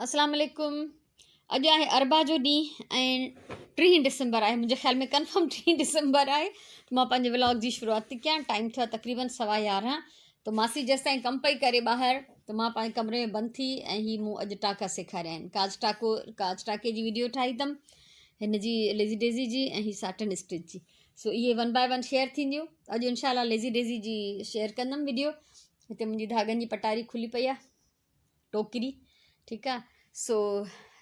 अस्सलाम वालेकुम। अॼु आहे अरबा जो ॾींहुं ऐं 3 डिसंबर आहे। मुंहिंजे ख़्याल में कंफर्म 3 डिसंबर आहे। मां पंहिंजे व्लॉग जी शुरूआत थी कयां। टाइम थियो आहे तक़रीबन 11:15। त मासी जेसि ताईं कमु पई करे ॿाहिरि, त मां पंहिंजे कमरे में बंदि थी ऐं हीअ मूं अॼु टाका सेखारिया आहिनि। काज टाके जी वीडियो ठाही अथमि, हिन जी लेज़ी डेज़ी जी ऐं हीअ साटन स्टिच जी। सो इहे 1 बाय 1 शेयर थींदियूं। अॼु इंशाल्लाह लेज़ी डेज़ी जी शेयर कंदमि वीडियो। हिते मुंहिंजी धागनि जी पटारी खुली पई आहे, टोकरी, ठीकु आहे। सो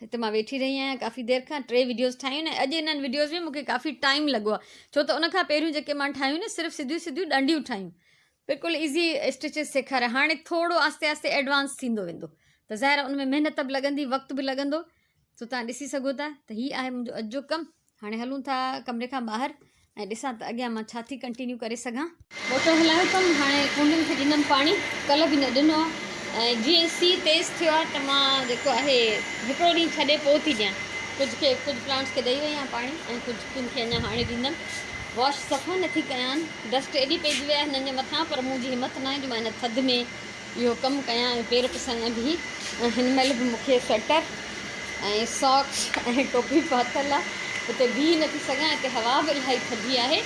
हिते मां वेठी रही आहियां काफ़ी देरि खां। 3 वीडियोज़ ठाहियूं आहिनि। अॼु इन्हनि वीडियोज़ में मूंखे काफ़ी टाइम लॻो आहे, छो त उनखां पहिरियों जेके मां ठाहियूं न सिर्फ़ु सिधियूं ॾंडियूं ठाहियूं, बिल्कुलु ईज़ी स्टिचिस सेखारिया। हाणे थोरो आस्ते आस्ते एडवांस थींदो वेंदो, त ज़ाहिर उन में महिनत बि लॻंदी, वक़्तु बि लॻंदो। सो तव्हां ॾिसी सघो था त हीअ आहे मुंहिंजो अॼु जो कमु। हाणे हलूं था कमरे खां ॿाहिरि ऐं ॾिसां त अॻियां मां छा थी कंटिन्यू करे सघां। मोटर हलायो कमु। हाणे कुंडियुनि खे ॾींदमि पाणी, कल्ह बि न ॾिनो आहे। ऐं जीअं सीउ तेज़ थियो आहे त मां जेको आहे हिकिड़ो ॾींहुं छॾे पोइ थी ॾियां। कुझु प्लांट्स खे ॾेई वई आहियां पाणी ऐं कुझु खे अञा हाणे ॾींदमि। वॉश सफ़ा नथी कयां, डस्ट एॾी पइजी वई आहे हिननि जे मथां, पर मुंहिंजी हिमत न आहे जो मां हिन थधि में इहो कमु कयां ऐं पेर पुसायां बि। ऐं हिन महिल बि मूंखे स्वेटर ऐं सॉक्स ऐं टोपी पातल आहे, हुते बीह नथी सघां, हिते हवा बि इलाही थधी आहे।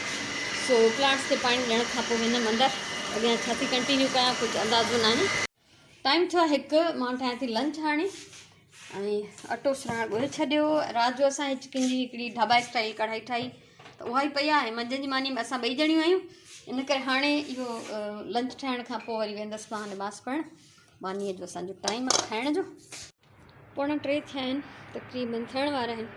सो प्लांट्स खे पाणी ॾियण खां पोइ वेंदमि अंदरि। अॻियां छा थी कंटिन्यू कयां कुझु अंदाज़ो न आहे। टाइम थियो आहे 1। मां ठाहियां थी लंच हाणे ऐं अटो सराइण ॻोहे छॾियो। राति जो असां चिकन जी हिकिड़ी ढाबा स्टाइल कढ़ाई ठाही, त उहा ई पई आहे। मंझंदि जी मानी में असां ॿई ॼणियूं आहियूं, इन करे हाणे इहो लंच ठाहिण खां पोइ वरी वेंदसि मां निमाज़ पढ़णु। मानीअ जो असांजो टाइम आहे खाइण जो। 2:45 थिया आहिनि, तक़रीबन थियण वारा आहिनि।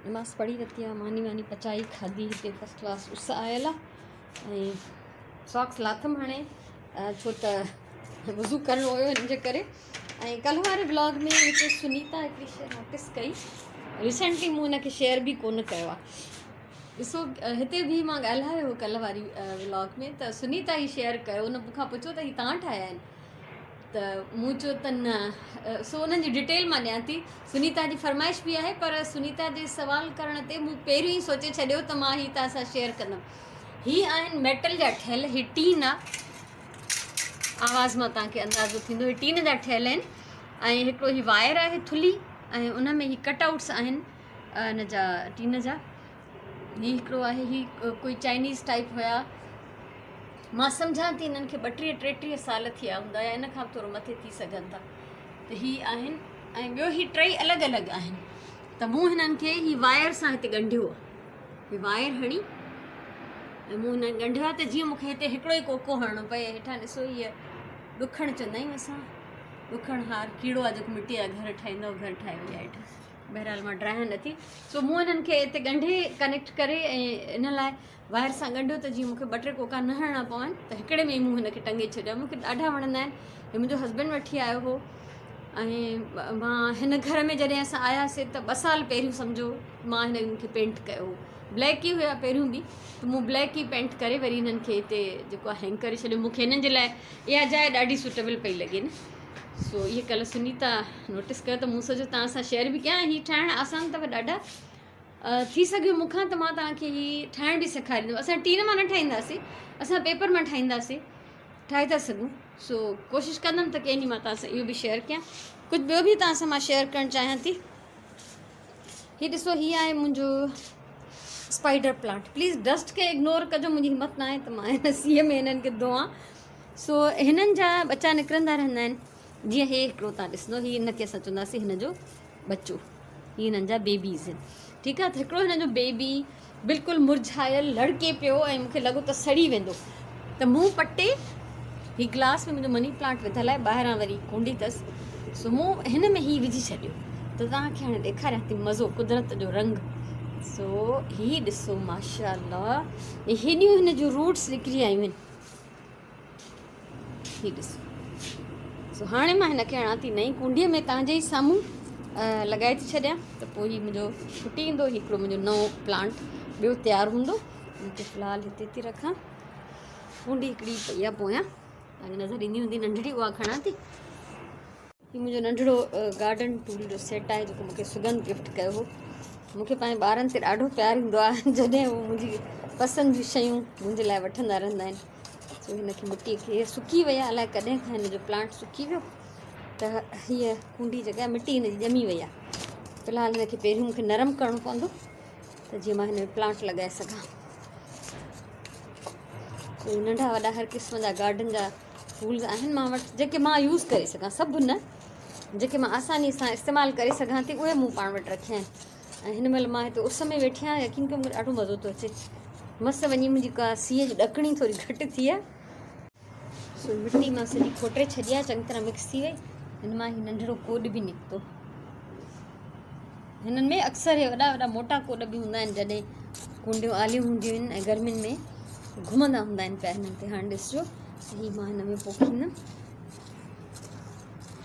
निमाज़ पढ़ी वरिती आहे, मानी पचाई खाधी। हिते फस्ट क्लास उस आयल आहे ऐं सॉक्स लाथमि हाणे, छो त वज़ू करिणो हुयो हिन जे करे। ऐं कल्ह वारे ब्लॉग में हिते सुनीता हिकिड़ी शइ नोटिस कई, रिसेंटली मूं हिनखे शेयर बि कोन कयो आहे। ॾिसो, हिते बि मां ॻाल्हायो हो कल्ह वारी व्लॉग में, त सुनीता ई शेयर कयो। उन मूंखां पुछो त हीअ तव्हां ठाहिया आहिनि, त मूं चयो त न। सो उन्हनि जी डिटेल मां ॾियां थी। सुनीता जी फरमाइश बि आहे, पर सुनीता जे सवाल करण ते मूं पहिरियों ई सोचे छॾियो त मां हीअ तव्हां सां शेयर कंदमि। हीअ आहिनि मेटल जा ठहियल, हीअ टीन आहे। आवाज़ मां तव्हांखे अंदाज़ो थींदो, हीअ टीन जा ठहियल आहिनि। ऐं हिकिड़ो हीअ वायर आहे थुली, ऐं उन में हीअ कटआउट्स आहिनि इन जा, टीन जा। हीअ हिकिड़ो आहे, हीअ कोई चाइनीज़ टाइप हुया। मां सम्झां थी हिननि खे 32-33 साल थिया हूंदा, या इन खां थोरो मथे थी सघनि था। त हीअ आहिनि। ऐं ॿियो हीअ 3 अलॻि अलॻि आहिनि। त मूं हिननि खे हीअ वायर सां हिते ॻंढियो आहे। हीअ वायर हणी ऐं मूं हिन ॻंढियो आहे, त जीअं मूंखे हिते हिकिड़ो ई कोको हणिणो पए। हेठां ॾिसो, हीअ ॾुखण चवंदा आहियूं असां, ॾुखण हार कीड़ो आहे जेको मिटी जा घर ठाहींदो, घर ठाहे वई आहे हेठां। बहरहाल मां ड्रायां नथी। सो मूं हिननि खे हिते ॻंढे कनेक्ट करे ऐं इन लाइ वायर सां ॻंढियो त जीअं मूंखे 2-3 कोका न हणणा पवनि, त हिकिड़े में ई मूं हिनखे टंगे छॾियो। मूंखे ॾाढा वणंदा आहिनि। हीअ मुंहिंजो हस्बैंड वठी आयो हो, ऐं मां हिन घर में जॾहिं असां आयासीं त 2 साल पहिरियों सम्झो मां हिननि खे पेंट कयो हो। ब्लैक ई हुया पहिरियों बि, त मूं ब्लैक ई पेंट करे वरी हिननि खे हिते जेको आहे हैंग करे छॾियो। मूंखे हिननि जे लाइ इहा जाइ ॾाढी सूटेबल पई लॻे न। सो इहे कल्ह सुनीता नोटिस कयो, त मूं सोचियो तव्हां सां शेयर बि कयां। हीअ ठाहिण आसान अथव ॾाढा। थी सघियो मूंखां त मां तव्हांखे हीअ ठाहिण बि सेखारींदमि। असां टीन मां न ठाहींदासीं, असां पेपर मां ठाहींदासीं, ठाहे था सघूं। सो कोशिशि कंदमि त कंहिं ॾींहुं मां तव्हां सां इहो बि शेयर कयां। कुझु ॿियो बि तव्हां सां मां शेयर करणु चाहियां थी। हीअ ॾिसो, हीअ आहे मुंहिंजो स्पाइडर प्लांट। प्लीज़ डस्ट खे इग्नोर कजो, मुंहिंजी हिमत न आहे त मां हिन सीअ में हिननि खे धोआं। सो हिननि जा बच्चा निकिरंदा रहंदा आहिनि। जीअं हे हिकिड़ो तव्हां ॾिसंदो, हीअ हिनखे असां चवंदासीं हिन जो बच्चो, हीअ हिननि जा बेबीज़ आहिनि, ठीकु आहे। त हिकिड़ो हिन जो बेबी बिल्कुलु मुरझायल लड़के पियो ऐं मूंखे लॻो त सड़ी वेंदो, त मूं पटे हीअ ग्लास में मुंहिंजो मनी प्लांट विधल आहे, ॿाहिरां वरी कुंडी अथसि। सो मूं हिन में हीअ विझी छॾियो। त तव्हांखे हाणे ॾेखारियां थी मज़ो, कुदरत जो रंग। सो हीअ ॾिसो, माशाअल्लाह, हेॾियूं हिन जूं रूट्स निकिरी आयूं आहिनि। हीअ ॾिसो। सो हाणे मां हिनखे हणां थी नई कुंडीअ में, तव्हांजे ई साम्हूं लॻाए थी छॾियां, त पोइ हीअ मुंहिंजो फुटी ईंदो। हिकिड़ो मुंहिंजो नओं प्लांट ॿियो तयारु हूंदो। मूंखे फ़िलहालु हिते थी रखां। कुंडी हिकिड़ी पई आहे पोयां, तव्हांखे नज़र ईंदी हूंदी नंढड़ी, उहा खणां थी। हीअ मुंहिंजो नंढिड़ो गार्डन टूल जो सेट आहे, जेको मूंखे सुगंध गिफ्ट कयो हो। मूंखे पंहिंजे ॿारनि ते ॾाढो प्यारु ईंदो आहे जॾहिं उहे मुंहिंजी पसंदि जूं शयूं मुंहिंजे लाइ वठंदा रहंदा आहिनि। सो हिनखे मिटीअ खे सुकी वई आहे, अलाए कॾहिं खां हिन जो प्लांट सुकी वियो। त हीअ कूंडी जॻह मिटी हिन जी ॼमी वई आहे। फ़िलहालु हिनखे पहिरियों मूंखे नरम करिणो पवंदो त जीअं मां हिन में प्लांट लॻाए सघां। कोई नंढा वॾा हर क़िस्म जा गार्डन जा टूल्स आहिनि मां वटि, जेके मां यूज़ करे सघां, सभु न, जेके मां आसानी सां इस्तेमालु करे सघां थी उहे मूं पाण वटि रखिया आहिनि। ऐं हिन महिल मां हिते उस में वेठी आहियां, यकीन कयो मूंखे ॾाढो मज़ो थो अचे। मस वञी मुंहिंजी का सीअ जी ॾकणी थोरी घटि थी आहे, सो मिटी मां सॼी खोटे छॾी आहे, चङी तरह मिक्स थी वई। हिन मां ही नंढिड़ो कोॾ बि निकितो। हिननि में अक्सर इहे वॾा वॾा मोटा कोॾ बि हूंदा आहिनि जॾहिं कुंडियूं आलियूं हूंदियूं आहिनि ऐं गर्मियुनि में घुमंदा हूंदा आहिनि पिया हिननि ते। हाणे ॾिसजो ही मां हिन में पोखींदमि।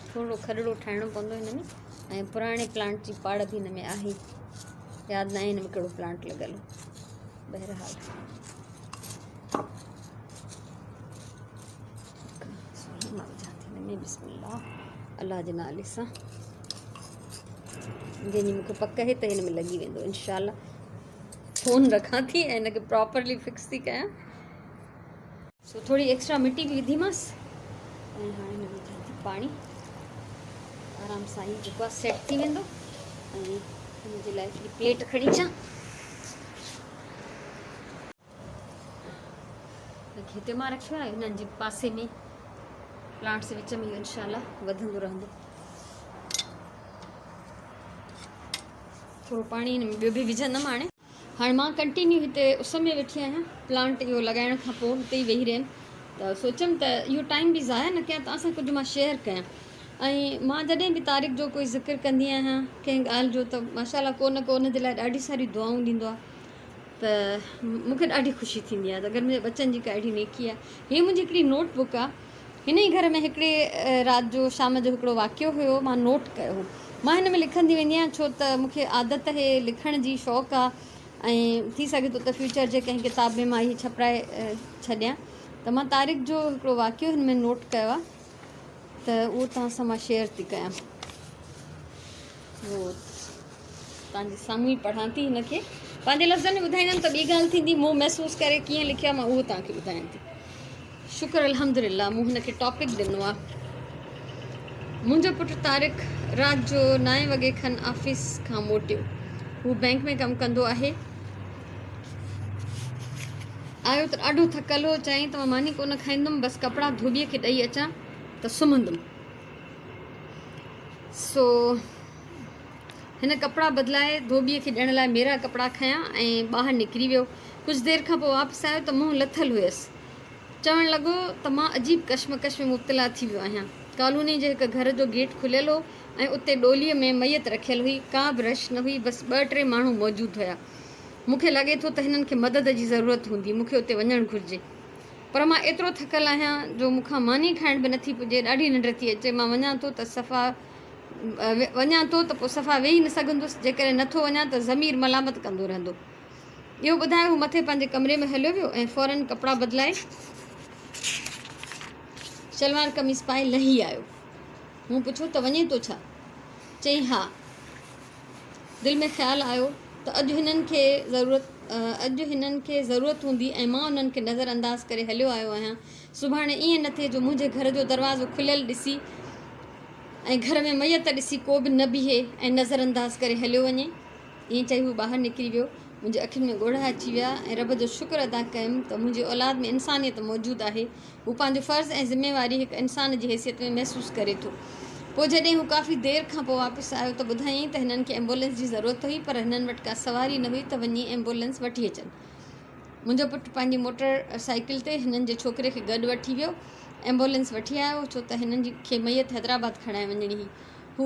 थोरो खॾड़ो ठाहिणो पवंदो हिन में, ऐं पुराणे प्लांट जी पाड़ बि हिन में आहे, यादि न आहे हिन में कहिड़ो प्लांट लॻल हो। बहरहाल मां विझां थी हिन में बिस्मिल्लाह अल्लाह जे नाले सां। जंहिंजी मूंखे पक आहे त हिन में लॻी वेंदो इंशाअल्लाह। फ़ोन रखां थी ऐं हिनखे प्रॉपरली फिक्स थी कयां। सो थोड़ी एक्स्ट्रा मिटी बि विधीमांसि ऐं हाणे हिन में विझां थी पाणी। आराम सां ही जेको आहे सेट थी वेंदो। ऐं हिनजे लाइ हिकिड़ी प्लेट खणी अचां, हिते मां रखियो आहे हिननि जे पासे में, प्लांट्स विच में इंशाअल्लाह वधंदो रहंदो। थोरो पाणी हिन में ॿियो बि विझंदमि। हाणे मां कंटिन्यू हिते उस में वेठी आहियां, प्लांट इहो लॻाइण खां पोइ हुते ई वेही रहियमि। त सोचियमि त इहो टाइम बि ज़ाया न कयां, तव्हां सां कुझु मां शेयर कयां। ऐं मां जॾहिं बि तारीख़ जो कोई ज़िक्र कंदी आहियां कंहिं ॻाल्हि जो, त माशाअल्लाह को न को उन जे लाइ ॾाढी सारी दुआऊं ॾींदो आहे। त मूंखे ॾाढी ख़ुशी थींदी आहे त अगरि मुंहिंजे बचनि जी का अहिड़ी नेकी आहे। हीअ मुंहिंजी हिकिड़ी नोटबुक आहे। हिन ई घर में हिकिड़े राति जो शाम जो हिकिड़ो वाक़ियो हुयो, मां नोट कयो हो। मां हिन में लिखंदी वेंदी आहियां छो त मूंखे आदत आहे, लिखण जी शौक़ु आहे। ऐं थी सघे थो त फ्यूचर जे कंहिं किताब में मां इहे छपाए छॾियां। त मां तारीख़ जो हिकिड़ो वाक़ियो हिन में नोट कयो आहे, त उहो तव्हां सां मां शेयर थी कयां। उहो तव्हांजे साम्हूं ई पढ़ां थी, हिनखे पंहिंजे लफ़्ज़नि में ॿुधाईंदमि त ॿी ॻाल्हि थींदी, मूं महसूसु करे कीअं लिखियो आहे मां उहो तव्हांखे ॿुधायां थी। शुक्र अल्हम्दुलिल्लाह मूं हिनखे टॉपिक ॾिनो आहे। मुंहिंजो पुटु तारिक राति जो 9 वॻे खनि ऑफिस खां मोटियो। हू बैंक में कमु कंदो आहे। आयो त ॾाढो थकल हो, चयईं त मां मानी कोन खाईंदुमि, बसि कपिड़ा धोबीअ खे ॾेई अचां त सुम्हंदुमि। सो हिन कपिड़ा बदिलाए धोबीअ खे ॾियण लाइ मेरा कपिड़ा खयां ऐं ॿाहिरि निकिरी वियो। कुझु देरि खां पोइ वापसि आयो त मुंहुं लथल हुयसि। चवणु लॻो त मां अजीब कश्मकश में मुब्तला थी वियो आहियां। कॉलोनी जे हिकु घर जो गेट खुलियल हो ऐं उते डोलीअ में मैयत रखियल हुई। का बि रश न हुई, बसि 2-3 माण्हू मौजूदु हुया। मूंखे लॻे थो त हिननि खे मदद जी ज़रूरत हूंदी, मूंखे उते वञणु घुरिजे। पर मां एतिरो थकल आहियां जो मूंखां मानी खाइण बि नथी पुॼे। ॾाढी निंड थी अचे। मां वञा थो त पोइ सफ़ा वेही न सघंदुसि, जेकॾहिं नथो वञा त ज़मीर मलामत कंदो रहंदो। इहो ॿुधाए हू मथे पंहिंजे कमरे में हलियो वियो ऐं फ़ौरन कपिड़ा बदिलाए शलवार कमीज़ पाए लही आयो। मूं पुछो त वञे थो छा? चई हा। दिलि में ख़्यालु आयो त अॼु हिननि खे ज़रूरत हूंदी ऐं मां उन्हनि खे नज़रअंदाज़ करे हलियो आयो आहियां। सुभाणे ईअं न थिए जो मुंहिंजे घर जो दरवाज़ो खुलियल ॾिसी ऐं घर में मैयत ॾिसी को बि न बीहे ऐं नज़रअंदाज़ करे हलियो वञे। ईअं चई हू ॿाहिरि निकिरी वियो। मुंहिंजे अखियुनि में ॻोढ़ा अची विया ऐं रब जो शुक्र अदा कयुमि त मुंहिंजी औलाद में इंसानियत मौजूदु आहे। हू पंहिंजो फ़र्ज़ु ऐं ज़िम्मेवारी हिकु इंसान जी हैसियत में महसूसु करे थो। पोइ जॾहिं हू काफ़ी देरि खां पोइ वापसि आयो त ॿुधाईं त हिननि खे एम्बुलेंस जी ज़रूरत हुई, पर हिननि वटि का सवारी न हुई त वञी एम्बुलेंस वठी अचनि। मुंहिंजो पुटु पंहिंजी मोटर साइकिल ते हिननि जे छोकिरे खे गॾु वठी वियो। एम्बुलेंस वठी आयो छो त हिननि खे मैयत हैदराबाद खणाए वञणी हुई। हू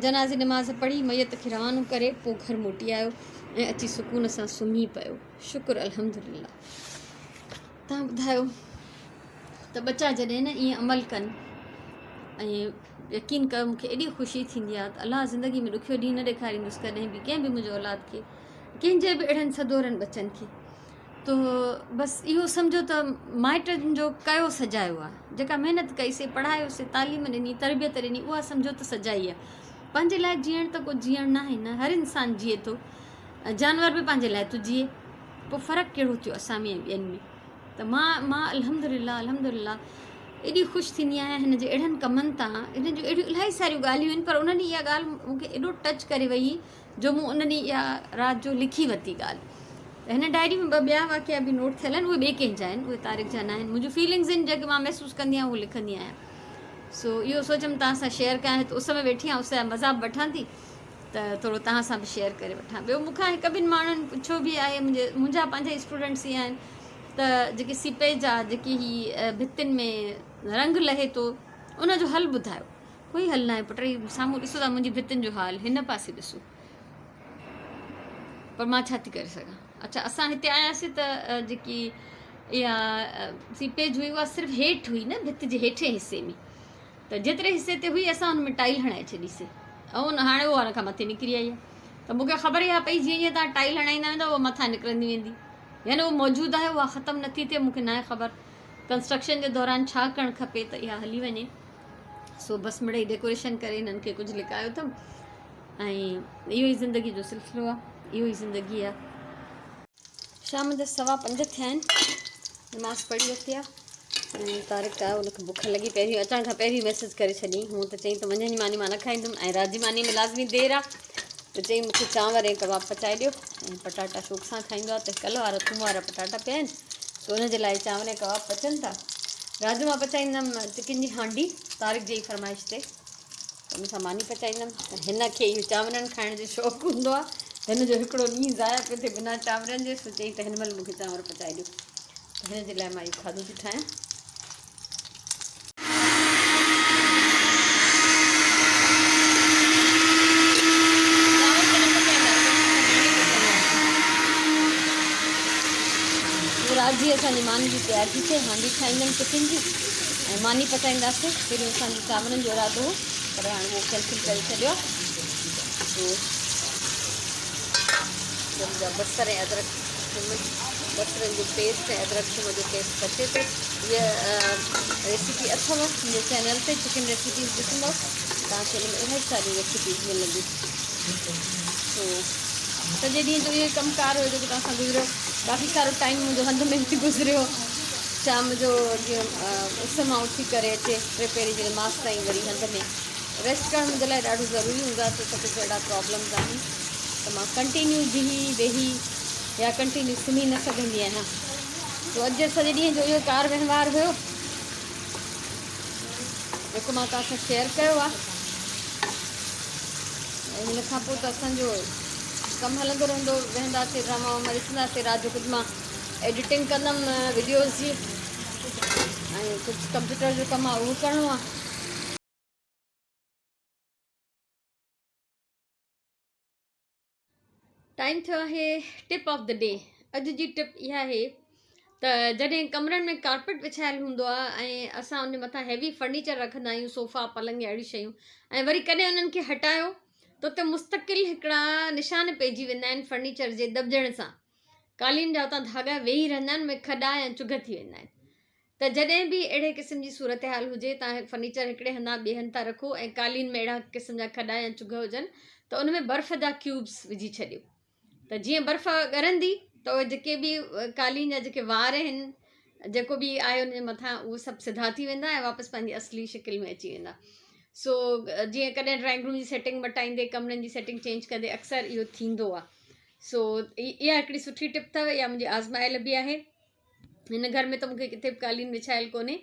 जनाज़ी नमाज़ पढ़ी मैयत खे रवानो करे पोइ घर मोटी आयो ऐं अची सुकून सां सुम्ही पियो। शुक्र अल्हम्दुलिल्लाह। तव्हां ॿुधायो त बचा जॾहिं न ईअं अमल कनि, ऐं यकीन कयो मूंखे एॾी ख़ुशी थींदी आहे त अलाह ज़िंदगी में ॾुखियो ॾींहुं न ॾेखारींदुसि कॾहिं बि कंहिं बि मुंहिंजे औलाद खे, कंहिंजे बि अहिड़नि सदोरनि बचनि खे। तो बसि इहो सम्झो त माइटनि जो कयो सजायो आहे। जेका महिनत कईसीं, पढ़ायोसीं, तालीम ॾिनी, तरबियत ॾिनी, उहा सम्झो त सजाई आहे। पंहिंजे लाइ जीअण त को जीअण न आहे न, हर इंसानु जीए थो, जानवर बि पंहिंजे लाइ थो जीए। पोइ फ़र्क़ु कहिड़ो थियो असां में ऐं ॿियनि में? त मां अल्हम्दुलिल्लाह एॾी ख़ुशि थींदी आहियां हिन जे अहिड़नि कमनि तां, हिन जूं अहिड़ियूं इलाही सारियूं ॻाल्हियूं आहिनि, पर उन्हनि इहा ॻाल्हि मूंखे एॾो टच करे वई जो मूं उन ॾींहुं इहा राति जो लिखी वरिती ॻाल्हि। त हिन डायरी में ॿ ॿिया वाक़िया बि नोट थियल आहिनि, उहे ॿिए कंहिंजा आहिनि, उहे तारिक जा न आहिनि। मुंहिंजूं फीलिंग्स आहिनि जेके मां महसूसु कंदी आहियां उहे लिखंदी आहियां। सो इहो सोचियमि तव्हां सां शेयर कयां। हिते उस में वेठी आहियां, उस जा मज़ा बि वठां थी, त थोरो तव्हां सां बि शेयर करे वठां। ॿियो मूंखां हिकु ॿिनि माण्हुनि पुछियो बि आहे, मुंहिंजा पंहिंजा स्टूडेंट्स ई आहिनि, त जेकी सीपेज आहे, जेकी हीअ भितियुनि में रंग लहे थो, उनजो हल ॿुधायो। कोई हल न आहे पुट, साम्हूं ॾिसो था मुंहिंजी भितियुनि जो हाल, हिन पासे ॾिसो, पर मां छा थी करे सघां। अच्छा, असां हिते आयासीं त जेकी इहा सीपेज हुई उहा सिर्फ़ु हेठि हुई न, भित जे हेठे हिसे में, त जेतिरे हिसे ते हुई असां हुन में टाइल हणाए छॾीसीं, ऐं हाणे उहा हुन खां मथे निकिरी आई आहे। त मूंखे ख़बर इहा पई जीअं जीअं तव्हां टाइल हणाईंदा वेंदा उहा मथां निकिरंदी वेंदी, यानी उहा मौजूदु आहे, उहा ख़तमु नथी थिए। मूंखे न आहे ख़बर कंस्ट्रक्शन जे दौरान छा करणु खपे त इहा हली वञे। सो बसि मिड़ई डेकोरेशन करे हिननि खे कुझु लिकायो अथमि, ऐं इहो ई ज़िंदगी जो सिलसिलो आहे, इहो ई ज़िंदगी आहे। शाम जा 5:15 थिया आहिनि, नमाज़ पढ़ी वरिती आहे, ऐं तारिक आहे, उनखे बुख लॻी, पहिरीं अचण खां पहिरीं मैसेज करे छॾियईं। हूअं त चई त मंझंदि जी मानी मां न खाईंदुमि, ऐं राति जी मानी में लाज़मी देरि आहे, त चई मूंखे चांवर ऐं कबाब पचाए ॾियो, ऐं पटाटा शौक़ सां खाईंदो आहे, त कल्ह वारा थूम वारा पटाटा पिया आहिनि, त हुनजे लाइ चांवर ऐं कबाब पचनि था। राति जो मां पचाईंदमि चिकन जी हांडी, तारिक जी फरमाइश ते, त हुन सां मानी पचाईंदमि। हिन खे इहो चांवरनि खाइण जो शौक़ु हूंदो आहे, हिन जो हिकिड़ो ॾींहुं ज़ाया पियो थिए बिना चांवरनि जे, सो चई त हिन महिल मूंखे चांवर पचाए ॾियो, त हिन जे लाइ मां इहो खाधो थी ठाहियां। राति जी असांजी मानी जी तयारी थी थिए, हांडी ठाहींदमि चिकन जी, ऐं मानी पचाईंदासीं। पहिरियों असांजो चांवरनि जो इरादो हो, पर हाणे उहो कैंसिल करे छॾियो आहे। बसर ऐं अदरक, बसरनि जो पेस्ट ऐं अदरक थूम जो पेस्ट पचे थो। इहा रेसिपी अथव मुंहिंजे चैनल ते, चिकन रेसिपीज़ ॾिसंदव तव्हांखे हिन में इलाही सारियूं रेसिपीज़ मिलंदियूं। सॼे ॾींहं जो इहो कमकार हुयो जेको तव्हां सां गुज़रियो, काफ़ी सारो टाइम मुंहिंजो हंध में बि गुज़रियो। शाम जो जीअं उस मां उथी करे अचे, पहिरीं जे नमाज़ ताईं वरी हंध में रेस्ट करणु मुंहिंजे लाइ ॾाढो ज़रूरी हूंदो आहे, छो त कुझु अहिड़ा प्रॉब्लम्स आहिनि त मां कंटिन्यू बीही वेही या कंटिन्यू सुम्ही न सघंदी आहियां। तो अॼु सॼे ॾींहं जो इहो कार वहिंवार हुयो जेको मां तव्हां सां शेयर कयो आहे। ऐं हिन खां पोइ त असांजो कमु हलंदो रहंदो, वेहंदासीं ड्रामा वामा ॾिसंदासीं। राति जो कुझु मां एडिटिंग कंदमि वीडियोज़ जी, ऐं कुझु कंप्यूटर जो कमु आहे उहो करिणो आहे। टाइम थियो आहे टिप ऑफ द डे। अॼु जी टिप इहा आहे त जॾहिं कमरनि में कारपेट विछायल हूंदो आहे ऐं असां उन मथां हैवी फर्नीचर रखंदा आहियूं, सोफ़ा पलंग या अहिड़ी शयूं, ऐं वरी कॾहिं उन्हनि खे हटायो त उते मुस्तक़िल हिकिड़ा निशान पइजी वेंदा आहिनि फर्नीचर जे दॿजण सां। कालीन जा उतां धागा वेही रहंदा आहिनि, उहे खॾा या चुघ थी वेंदा आहिनि। त जॾहिं बि अहिड़े क़िस्म जी सूरत हाल हुजे, तव्हां फर्नीचर हिकिड़े हंधा ॿिए हंध था रखो ऐं कालीन में अहिड़ा क़िस्म जा खॾा या चुघ हुजनि, त उन में बर्फ़ जा क्यूब्स विझी छॾियो। त जीअं बर्फ़ ॻरंदी त उहे जेके बि कालीन जा जेके वार आहिनि, जेको बि आहे उन जे मथां, उहे सभु सिधा थी वेंदा ऐं वापसि पंहिंजी असली शिकिल में अची वेंदा। सो जीअं कॾहिं ड्राइंग रूम जी सेटिंग मटाईंदे, कमरनि जी सेटिंग चेंज कंदे अक्सर इहो थींदो आहे। सो इहा हिकिड़ी सुठी टिप अथव, इहा मुंहिंजी आज़मायल बि आहे। हिन घर में त मूंखे किथे बि कालीन विछायल कोन्हे,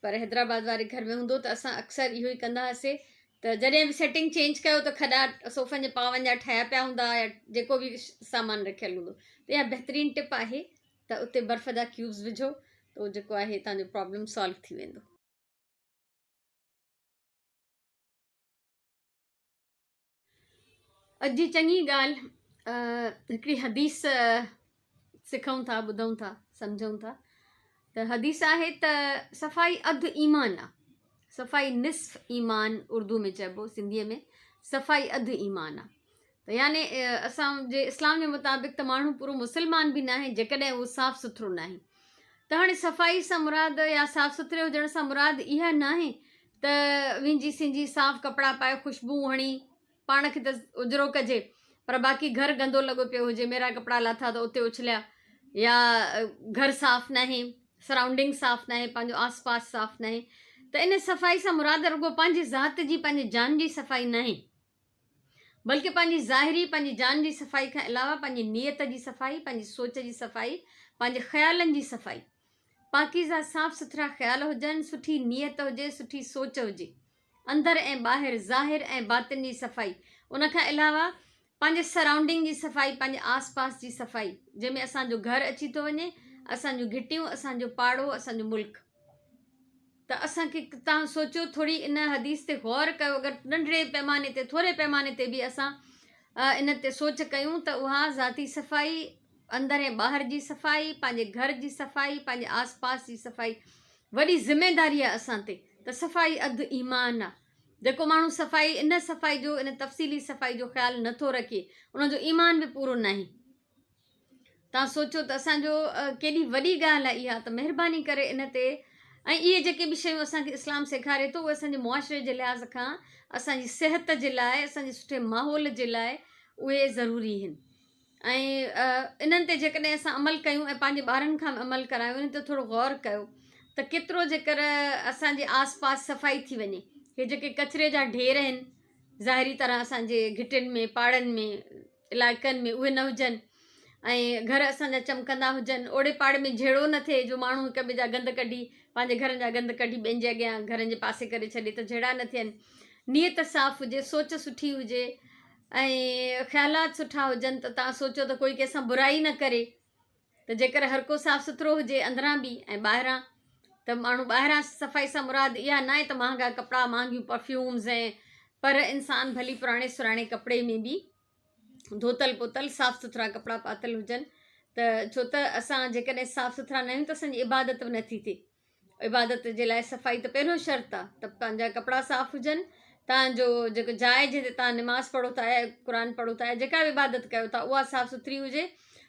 पर हैदराबाद वारे घर में हूंदो त असां अक्सर इहो ई कंदा हुआसीं। त जॾहिं बि सेटिंग चेंज कयो त खॾा सोफ़नि जे पावनि जा ठहिया पिया हूंदा, या जेको बि सामान रखियलु हूंदो। त इहा बहितरीनु टिप आहे त उते बर्फ़ जा क्यूब्स विझो, त उहो जेको आहे तव्हांजो प्रॉब्लम सॉल्व थी वेंदो। अॼु जी चङी ॻाल्हि, हिकिड़ी हदीस सिखूं था, ॿुधूं था, सम्झूं था। त हदीस आहे त सफ़ाई अधु ईमान आहे, सफ़ाई निस्फ़ ईमान उर्दू में चइबो, सिंधीअ में सफ़ाई अधु ईमान आहे। त यानी असांजे इस्लाम जे मुताबिक़ त माण्हू पूरो मुस्लमान बि न आहे जेकॾहिं उहो साफ़ु सुथिरो न आहे। त हाणे सफ़ाई सां मुराद या साफ़ु सुथिरे हुजण सां मुराद इहा न आहे त विंझी सिंझी साफ़ु कपिड़ा पाए ख़ुशबू हणी पाण खे त उजरो कजे, पर बाक़ी घर गंदो लॻो पियो हुजे, मेरा कपिड़ा लाथा त उते उछलिया, या घर साफ़ु न आहे सराउंडिंग साफ़ न आहे, पंहिंजो आस पास साफ़ न आहे, त इन सफ़ाई सां मुराद रुगो पंहिंजी ज़ात जी पंहिंजी जान जी सफ़ाई न आहे, बल्कि पंहिंजी ज़ाहिरी पंहिंजी जान जी सफ़ाई खां अलावा पंहिंजी नियत जी सफ़ाई, पंहिंजी सोच जी सफ़ाई, पंहिंजे ख़्यालनि जी सफ़ाई, पाकीज़ा साफ़ सुथरा ख़्याल हुजनि, सुठी नियत हुजे, सुठी सोच हुजे, अंदरि ऐं ॿाहिरि ज़ाहिर ऐं बातिन जी सफ़ाई, उन खां अलावा पंहिंजे सराउंडिंग जी सफ़ाई, पंहिंजे आस पास जी सफ़ाई, जंहिंमें असांजो घरु अची थो वञे, असांजूं घिटियूं, असांजो पाड़ो, असांजो मुल्क। त असांखे तव्हां सोचो थोरी इन हदीस ते गौर कयो, अगरि नंढड़े पैमाने ते थोरे पैमाने ते बि असां इन ते सोच कयूं त उहा ज़ाती सफ़ाई, अंदरि ऐं ॿाहिरि जी सफ़ाई, पंहिंजे घर जी सफ़ाई, पंहिंजे आस पास जी सफ़ाई वॾी ज़िमेदारी आहे असां ते। त सफ़ाई अधु ईमान आहे। जेको माण्हू सफ़ाई इन सफ़ाई जो, इन तफ़सीली सफ़ाई जो ख़्यालु नथो रखे, उनजो ईमान बि पूरो न आहे। तव्हां सोचो त असांजो केॾी वॾी ॻाल्हि आहे इहा, त महिरबानी करे इन ते, ऐं इहे जेके बि शयूं असांखे इस्लाम सेखारे थो, उहे असांजे मुआशिरे जे लिहाज़ खां, असांजी सिहत जे लाइ, असांजे सुठे माहौल जे लाइ उहे ज़रूरी आहिनि। ऐं इन्हनि ते जेकॾहिं असां अमल कयूं ऐं पंहिंजे ॿारनि खां अमल करायूं, इन ते थोरो गौर कयो त केतिरो जेकर असांजे आस पास सफ़ाई थी वञे, हे जेके कचिरे जा ढेर आहिनि ज़ाहिरी तरह असांजे घिटियुनि में, पाड़नि में, इलाइक़नि में, उहे न हुजनि, ऐं घर असांजा चमकंदा हुजनि, ओड़े पाड़े में झेड़ो न थिए जो माण्हू हिक ॿिए जा गंद कढी, पंहिंजे घरनि जा गंद कढी ॿियनि जे अॻियां घरनि जे पासे करे छॾे, त झेड़ा न थियनि, नियत साफ़ हुजे, सोच सुठी हुजे, ऐं ख़्यालात सुठा हुजनि, त तव्हां सोचो त कोई कंहिंसां बुराई न करे। त जेकर हर को साफ़ सुथरो हुजे अंदरां बि ऐं ॿाहिरां, त माण्हू ॿाहिरां सफ़ाई सां मुराद इहा न आहे त महांगा कपिड़ा, महांगियूं परफ्यूम्स, ऐं पर इंसान भली पुराणे सुराणे कपिड़े में बि धोतल पोतल साफ़ सुथरा कपिड़ा पातल हुजनि। त छो त असां जेकॾहिं साफ़ सुथरा न आहियूं त असांजी इबादत बि नथी थिए। इबादत जे लाइ सफ़ाई त पहिरियों शर्त आहे, त पंहिंजा कपिड़ा साफ़ हुजनि, तव्हांजो जेको जाइ जिते तव्हां निमाज़ पढ़ो था या क़ुर पढ़ो था या जेका बि इबादत कयो था उहा साफ़ सुथरी हुजे।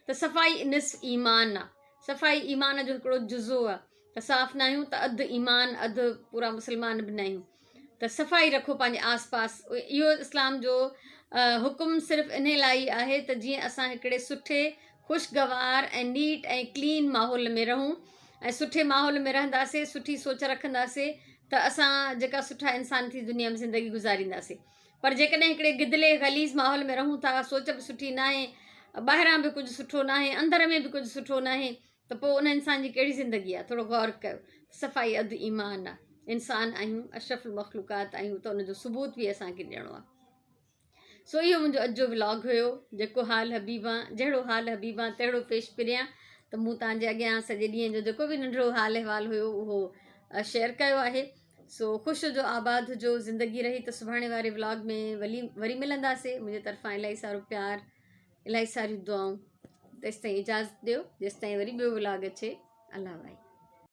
त सफ़ाई निस्फ़ ईमान आहे, सफ़ाई ईमान जो हिकिड़ो जुज़ो आहे। त साफ़ न आहियूं त अधु ईमान, अधु पूरा मुस्लमान बि न आहियूं। त सफ़ाई रखो पंहिंजे आस पास। इहो इस्लाम जो हुकुम सिर्फ़ु इन लाइ आहे त जीअं असां हिकिड़े सुठे, ख़ुशगवार ऐं नीट ऐं क्लीन माहौल में रहूं, ऐं सुठे माहौल में रहंदासीं, सुठी सोच रखंदासीं, त असां जेका सुठा इंसान थी दुनिया में ज़िंदगी गुज़ारींदासीं। पर जेकॾहिं हिकिड़े गिदले ग़लीज़ माहौल में रहूं था, सोच बि सुठी न आहे, ॿाहिरां बि कुझु सुठो न आहे, अंदर में बि कुझु सुठो न आहे, त पोइ उन इंसान जी कहिड़ी ज़िंदगी आहे। थोरो गौर कयो। सफ़ाई अधु ईमान आहे। इंसान आहियूं, अशरफुल मख़लूक़ात आहियूं, त उनजो सबूत बि असांखे ॾियणो आहे। सो इहो मुंहिंजो अॼु जो व्लॉग हुयो। जेको हाल हबीबा, जहिड़ो हाल हबीबा तहिड़ो पेश पिरियां। त मूं तव्हांजे अॻियां सॼे ॾींहं जो जेको बि नंढिड़ो हाल अहिवाल हुयो उहो शेयर कयो आहे। सो ख़ुशि हुजो, आबाद हुजो, ज़िंदगी रही। त सुभाणे वारे व्लॉग में वरी मिलंदासीं। मुंहिंजे तरफ़ां इलाही सारो प्यार, इलाही सारियूं दुआऊं। तेसिताईं इजाज़त ॾियो, जेसिताईं वरी ॿियो व्लॉग अचे। अल्लाह भाई।